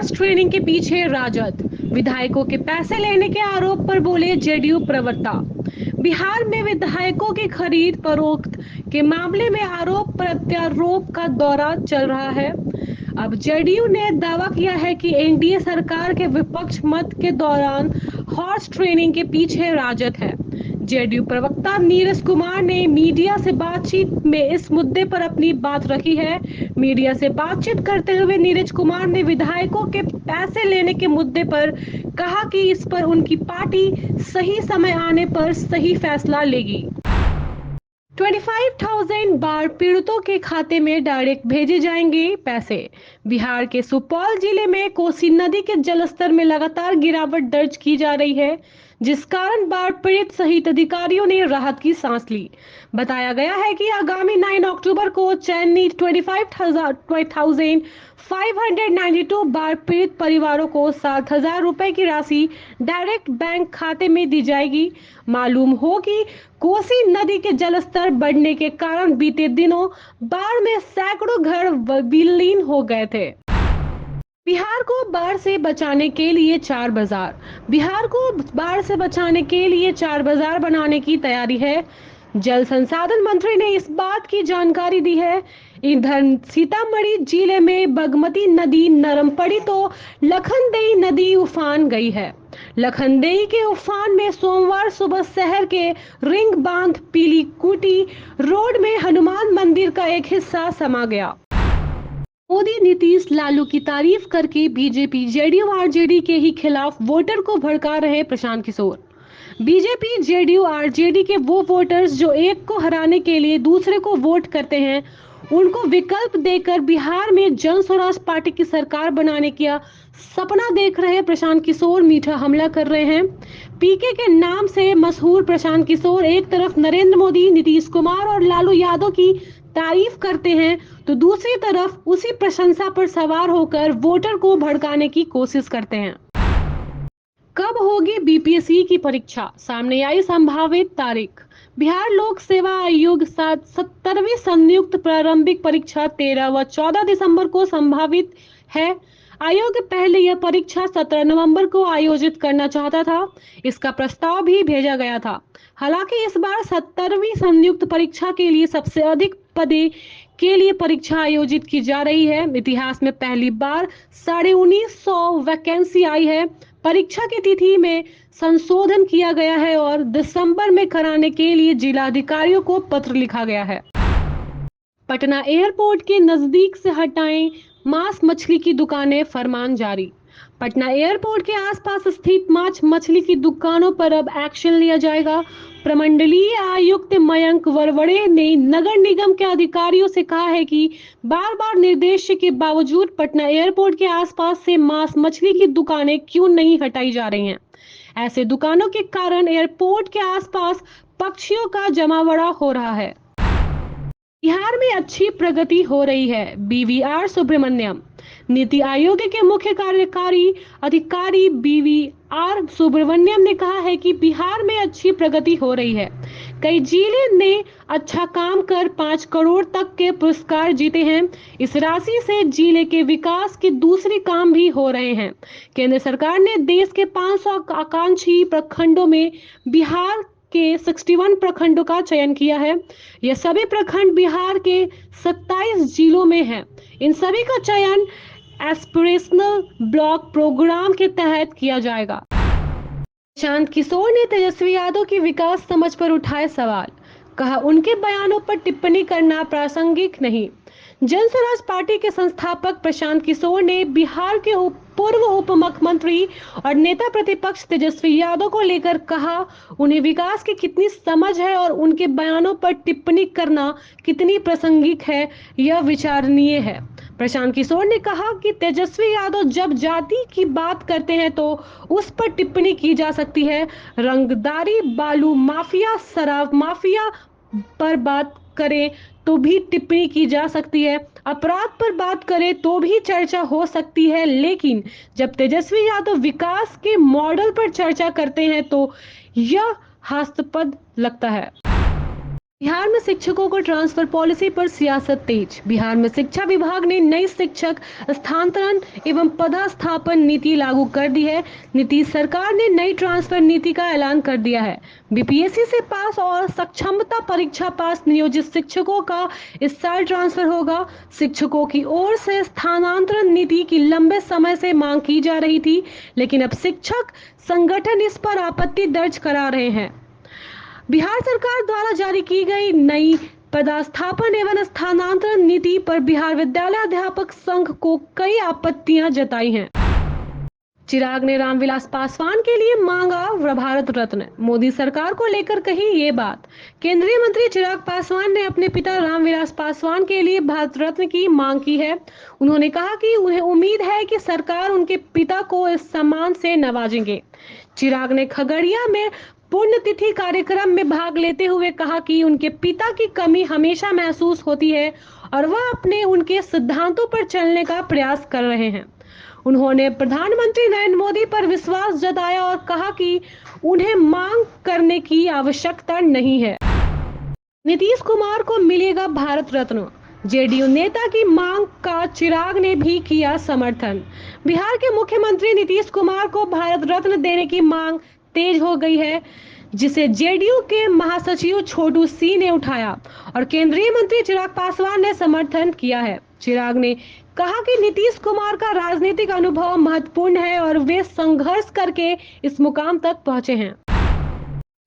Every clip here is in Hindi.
हॉर्स ट्रेनिंग के पीछे राजद। विधायकों के पैसे लेने के आरोप पर बोले जेडीयू प्रवक्ता। बिहार में विधायकों की खरीद फरोख्त के मामले में आरोप प्रत्यारोप का दौरा चल रहा है। अब जेडीयू ने दावा किया है कि एनडीए सरकार के विपक्ष मत के दौरान हॉर्स ट्रेनिंग के पीछे राजद है। जेडीयू प्रवक्ता नीरज कुमार ने मीडिया से बातचीत में इस मुद्दे पर अपनी बात रखी है। मीडिया से बातचीत करते हुए नीरज कुमार ने विधायकों के पैसे लेने के मुद्दे पर कहा कि इस पर उनकी पार्टी सही समय आने पर सही फैसला लेगी। 25,000 बाढ़ पीड़ितों के खाते में डायरेक्ट भेजे जाएंगे पैसे। बिहार के सुपौल जिले में कोसी नदी के जलस्तर में लगातार गिरावट दर्ज की जा रही है, जिस कारण बाढ़ पीड़ित सहित अधिकारियों ने राहत की सांस ली। बताया गया है कि आगामी 9 अक्टूबर को चेन्नई 25,592 बाढ़ पीड़ित परिवारों को 7,000 रुपए की राशि डायरेक्ट बैंक खाते में दी जाएगी। मालूम हो कि कोसी नदी के जलस्तर बढ़ने के कारण बीते दिनों बाढ़ में सैकड़ों घर विलीन हो गए थे। बिहार को बाढ़ से बचाने के लिए चार बाजार बनाने की तैयारी है। जल संसाधन मंत्री ने इस बात की जानकारी दी है। इधर सीतामढ़ी जिले में बागमती नदी नरम पड़ी तो लखनदेई नदी उफान गई है। लखनदेई के उफान में सोमवार सुबह शहर के रिंग बांध पीली कुटी रोड में हनुमान मंदिर का एक हिस्सा समा गया। मोदी नीतीश लालू की तारीफ करके बीजेपी जेडीयू आरजेडी के ही खिलाफ वोटर को भड़का रहे Prashant Kishor. BJP JDU RJD के वो वोटर्स जो एक को हराने के लिए दूसरे को वोट करते हैं, उनको विकल्प देकर बिहार में जन स्वराज पार्टी की सरकार बनाने का सपना देख रहे प्रशांत किशोर मीठा हमला कर रहे हैं। पीके के नाम से मशहूर प्रशांत किशोर एक तरफ नरेंद्र मोदी, नीतीश कुमार और लालू यादव की तारीफ करते हैं तो दूसरी तरफ उसी प्रशंसा पर सवार होकर वोटर को भड़काने की कोशिश करते हैं। कब होगी बीपीएससी की परीक्षा, सामने आई संभावित तारीख। बिहार लोक सेवा आयोग 70वीं संयुक्त प्रारंभिक परीक्षा 13 व 14 दिसंबर को संभावित है। आयोग पहले यह परीक्षा 17 नवंबर को आयोजित करना चाहता था। इसका प्रस्ताव भी भेजा गया था। हालांकि इस बार 70वीं संयुक्त परीक्षा के लिए सबसे अधिक पदे के लिए परीक्षा आयोजित की जा रही है। इतिहास में पहली बार 1950 वैकेंसी आई है। परीक्षा की तिथि में संशोधन किया गया है और दिसंबर में कराने के लिए जिलाधिकारियों को पत्र लिखा गया है। पटना एयरपोर्ट के नजदीक से हटाएं मांस मछली की दुकानें, फरमान जारी। पटना एयरपोर्ट के आसपास स्थित मांस मछली की दुकानों पर अब एक्शन लिया जाएगा। प्रमंडलीय आयुक्त मयंक वरवड़े ने नगर निगम के अधिकारियों से कहा है कि बार बार निर्देश के बावजूद पटना एयरपोर्ट के आसपास से मांस मछली की दुकानें क्यों नहीं हटाई जा रही हैं। ऐसे दुकानों के कारण एयरपोर्ट के आसपास पक्षियों का जमावड़ा हो रहा है। बिहार में अच्छी प्रगति हो रही है, बीवीआर सुब्रमण्यम। नीति आयोग के मुख्य कार्यकारी अधिकारी बीवीआर सुब्रमण्यम ने कहा है कि बिहार में अच्छी प्रगति हो रही है। कई जिले ने अच्छा काम कर 5 करोड़ तक के पुरस्कार जीते हैं। इस राशि से जिले के विकास के दूसरे काम भी हो रहे हैं। केंद्र सरकार ने देश के 500 आकांक्षी प्रखंडों में बिहार के 61 प्रखंडों का चयन किया है। यह सभी प्रखंड बिहार के 27 जिलों में हैं। इन सभी का चयन एस्पिरेशनल ब्लॉक प्रोग्राम के तहत किया जाएगा। प्रशांत किशोर ने तेजस्वी यादव की विकास समझ पर उठाए सवाल, कहा उनके बयानों पर टिप्पणी करना प्रासंगिक नहीं। जन स्वराज पार्टी के संस्थापक प्रशांत किशोर ने बिहार के पूर्व उप मुख्यमंत्री और नेता प्रतिपक्ष तेजस्वी यादव को लेकर कहा उन्हें विकास की कितनी समझ है और उनके बयानों पर टिप्पणी करना कितनी प्रासंगिक है, यह विचारणीय है। प्रशांत किशोर ने कहा कि तेजस्वी यादव जब जाति की बात करते हैं तो उस पर टिप्पणी की जा सकती है। रंगदारी, बालू माफिया, शराब माफिया पर बात करें तो भी टिप्पणी की जा सकती है। अपराध पर बात करें तो भी चर्चा हो सकती है, लेकिन जब तेजस्वी यादव विकास के मॉडल पर चर्चा करते हैं तो यह हास्यास्पद लगता है। बिहार में शिक्षकों को ट्रांसफर पॉलिसी पर सियासत तेज। बिहार में शिक्षा विभाग ने नई शिक्षक स्थानांतरण एवं पदस्थापन नीति लागू कर दी है। नीतीश सरकार ने नई ट्रांसफर नीति का ऐलान कर दिया है। बीपीएससी से पास और सक्षमता परीक्षा पास नियोजित शिक्षकों का इस साल ट्रांसफर होगा। शिक्षकों की ओर से स्थानांतरण नीति की लंबे समय से मांग की जा रही थी, लेकिन अब शिक्षक संगठन इस पर आपत्ति दर्ज करा रहे हैं। बिहार सरकार द्वारा जारी की गई नई पदस्थापन एवं स्थानांतरण नीति पर बिहार विद्यालय अध्यापक संघ को कई आपत्तियां जताई हैं। चिराग ने रामविलास पासवान के लिए मांगा भारत रत्न। मोदी सरकार को लेकर कही ये बात। केंद्रीय मंत्री चिराग पासवान ने अपने पिता रामविलास पासवान के लिए भारत रत्न की मांग की है। उन्होंने कहा कि उन्हें उम्मीद है कि सरकार उनके पिता को इस सम्मान से नवाजेंगे। चिराग ने खगड़िया में पुण्यतिथि कार्यक्रम में भाग लेते हुए कहा कि उनके पिता की कमी हमेशा महसूस होती है और वह अपने उनके सिद्धांतों पर चलने का प्रयास कर रहे हैं। उन्होंने प्रधानमंत्री नरेंद्र मोदी पर विश्वास जताया और कहा कि उन्हें मांग करने की आवश्यकता नहीं है। नीतीश कुमार को मिलेगा भारत रत्न। जेडीयू नेता की मांग का चिराग ने भी किया समर्थन। बिहार के मुख्यमंत्री नीतीश कुमार को भारत रत्न देने की मांग तेज हो गई है, जिसे जेडीयू के महासचिव छोटू सी ने उठाया और केंद्रीय मंत्री चिराग पासवान ने समर्थन किया है। चिराग ने कहा कि नीतीश कुमार का राजनीतिक अनुभव महत्वपूर्ण है और वे संघर्ष करके इस मुकाम तक पहुंचे हैं।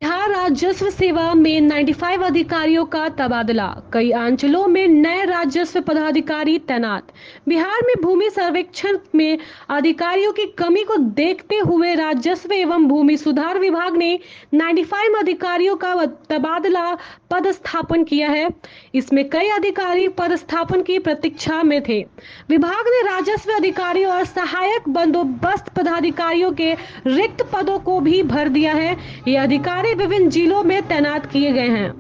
बिहार राजस्व सेवा में 95 अधिकारियों का तबादला। कई अंचलों में नए राजस्व पदाधिकारी तैनात। बिहार में भूमि सर्वेक्षण में अधिकारियों की कमी को देखते हुए राजस्व एवं भूमि सुधार विभाग ने 95 अधिकारियों का तबादला पदस्थापन किया है। इसमें कई अधिकारी पदस्थापन की प्रतीक्षा में थे। विभाग ने राजस्व अधिकारी और सहायक बंदोबस्त पदाधिकारियों के रिक्त पदों को भी भर दिया है। ये अधिकारी विभिन्न जिलों में तैनात किए गए हैं।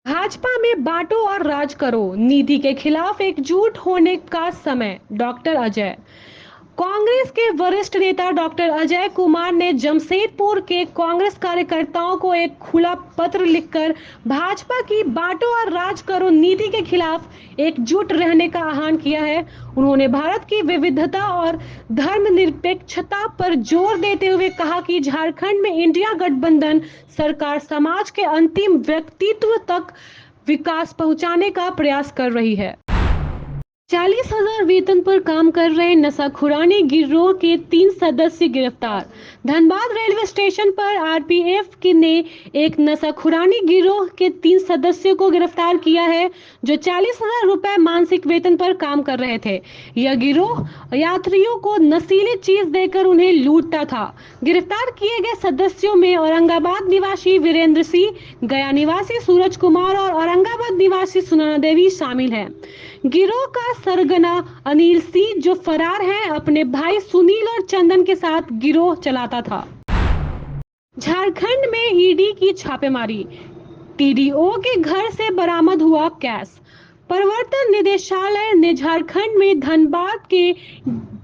भाजपा में बांटो और राज करो नीति के खिलाफ एकजुट होने का समय। डॉक्टर अजय। कांग्रेस के वरिष्ठ नेता डॉक्टर अजय कुमार ने जमशेदपुर के कांग्रेस कार्यकर्ताओं को एक खुला पत्र लिखकर भाजपा की बांटो और राज करो नीति के खिलाफ एकजुट रहने का आह्वान किया है। उन्होंने भारत की विविधता और धर्मनिरपेक्षता पर जोर देते हुए कहा कि झारखंड में इंडिया गठबंधन सरकार समाज के अंतिम व्यक्तित्व तक विकास पहुंचाने का प्रयास कर रही है। 40,000 वेतन पर काम कर रहे नशाखुरानी गिरोह के 3 सदस्य गिरफ्तार। धनबाद रेलवे स्टेशन पर आरपीएफ ने एक नशाखुरानी गिरोह के 3 सदस्यों को गिरफ्तार किया है, जो 40,000 रुपए मासिक वेतन पर काम कर रहे थे। यह गिरोह यात्रियों को नशीली चीज देकर उन्हें लूटता था। गिरफ्तार किए गए सदस्यों में औरंगाबाद निवासी वीरेंद्र सिंह, गया निवासी सूरज कुमार और औरंगाबाद निवासी सुनैना देवी शामिल है। गिरोह का सरगना अनिल सिंह, जो फरार है, अपने भाई सुनील और चंदन के साथ गिरोह चलाता था। झारखंड में ईडी की छापेमारी। टीडीओ के घर से बरामद हुआ कैश। प्रवर्तन निदेशालय ने झारखंड में धनबाद के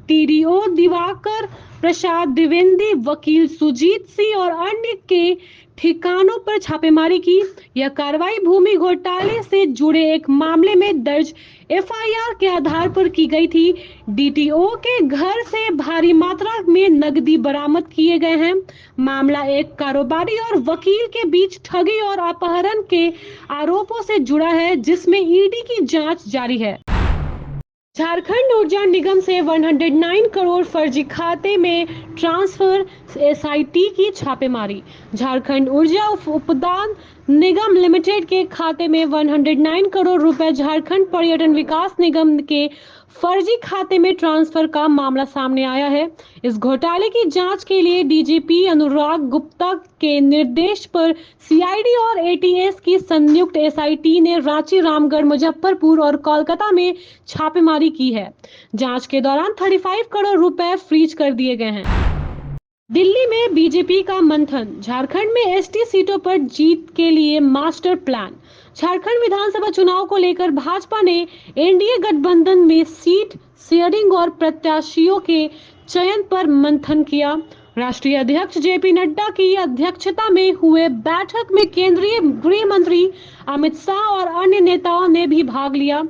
टीडीओ दिवाकर प्रसाद द्विवेदी, वकील सुजीत सिंह और अन्य के ठिकानों पर छापेमारी की। यह कार्रवाई भूमि घोटाले से जुड़े एक मामले में दर्ज एफआईआर के आधार पर की गई थी। डीटीओ के घर से भारी मात्रा में नकदी बरामद किए गए हैं। मामला एक कारोबारी और वकील के बीच ठगी और अपहरण के आरोपों से जुड़ा है, जिसमें ईडी की जांच जारी है। झारखंड ऊर्जा निगम से 109 करोड़ फर्जी खाते में ट्रांसफर। एसआईटी की छापेमारी। झारखंड ऊर्जा उपदान निगम लिमिटेड के खाते में 109 करोड़ रुपए झारखंड पर्यटन विकास निगम के फर्जी खाते में ट्रांसफर का मामला सामने आया है। इस घोटाले की जांच के लिए डीजीपी अनुराग गुप्ता के निर्देश पर सीआईडी और एटीएस की संयुक्त एसआईटी ने रांची, रामगढ़, मुजफ्फरपुर और कोलकाता में छापेमारी की है। जांच के दौरान 35 करोड़ रुपए फ्रीज कर दिए गए हैं। दिल्ली में बीजेपी का मंथन। झारखंड में एसटी सीटों पर जीत के लिए मास्टर प्लान। झारखंड विधानसभा चुनाव को लेकर भाजपा ने एनडीए गठबंधन में सीट शेयरिंग और प्रत्याशियों के चयन पर मंथन किया। राष्ट्रीय अध्यक्ष जेपी नड्डा की अध्यक्षता में हुए बैठक में केंद्रीय गृह मंत्री अमित शाह और अन्य नेताओं ने भी भाग लिया।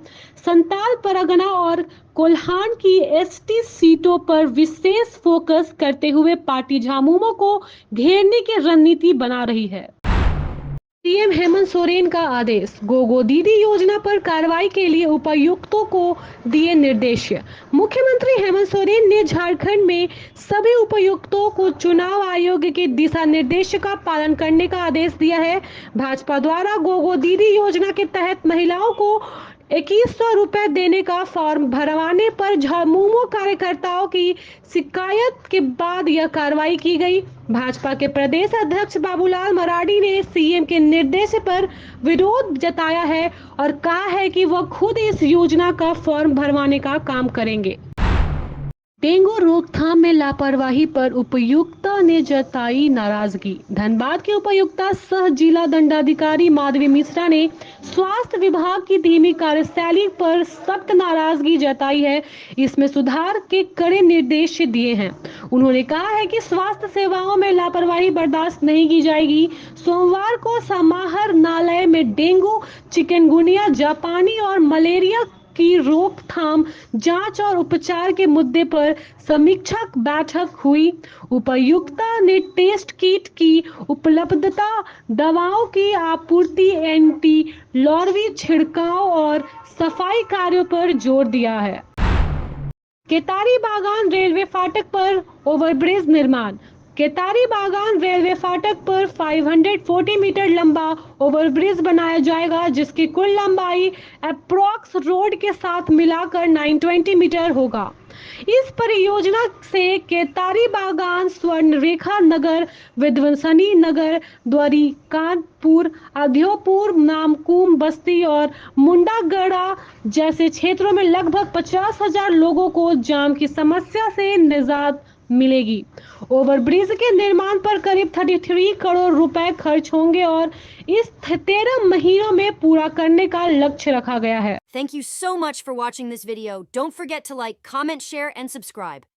संताल परगना और कोल्हान की एसटी सीटों पर विशेष फोकस करते हुए पार्टी झामुमो को घेरने की रणनीति बना रही है। सीएम हेमंत सोरेन का आदेश, गोगो दीदी योजना पर कार्रवाई के लिए उपायुक्तों को दिए निर्देश। मुख्यमंत्री हेमंत सोरेन ने झारखंड में सभी उपायुक्तों को चुनाव आयोग के दिशा निर्देश का पालन करने का आदेश दिया है। भाजपा द्वारा गोगो दीदी योजना के तहत महिलाओं को 2100 रुपए देने का फॉर्म भरवाने पर झामुमो कार्यकर्ताओं की शिकायत के बाद यह कार्रवाई की गई। भाजपा के प्रदेश अध्यक्ष बाबूलाल मरांडी ने सीएम के निर्देश पर विरोध जताया है और कहा है कि वह खुद इस योजना का फॉर्म भरवाने का काम करेंगे। डेंगू रोकथाम में लापरवाही पर उपायुक्ता ने जताई नाराजगी। धनबाद के उपायुक्ता सह जिला दंडाधिकारी माधवी मिश्रा ने स्वास्थ्य विभाग की धीमी कार्यशैली पर सख्त नाराजगी जताई है। इसमें सुधार के कड़े निर्देश दिए हैं। उन्होंने कहा है कि स्वास्थ्य सेवाओं में लापरवाही बर्दाश्त नहीं की जाएगी। सोमवार को समाहरणालय में डेंगू, चिकनगुनिया, जापानी और मलेरिया की रोकथाम, जांच और उपचार के मुद्दे पर समीक्षा बैठक हुई। उपायुक्ता ने टेस्ट किट की उपलब्धता, दवाओं की आपूर्ति, एंटी लॉर्वी छिड़काव और सफाई कार्यों पर जोर दिया है। केतारी बागान रेलवे फाटक पर ओवरब्रिज निर्माण। केतारी बागान रेलवे फाटक पर 540 मीटर लंबा ओवरब्रिज बनाया जाएगा, जिसकी कुल लंबाई अप्रॉक्स रोड के साथ मिलाकर 920 मीटर होगा। इस परियोजना से केतारी बागान, स्वर्णरेखा नगर, विध्वंसनी नगर, द्वारिकापुर, अध्योपुर, नामकुम बस्ती और मुंडागढ़ा जैसे क्षेत्रों में लगभग 50,000 लोगों को जाम की समस्या से निजात मिलेगी। ओवरब्रिज के निर्माण पर करीब 33 करोड़ रुपए खर्च होंगे और इस 13 महीनों में पूरा करने का लक्ष्य रखा गया है। Thank you so much for watching this video. Don't forget to like, comment, share, and subscribe.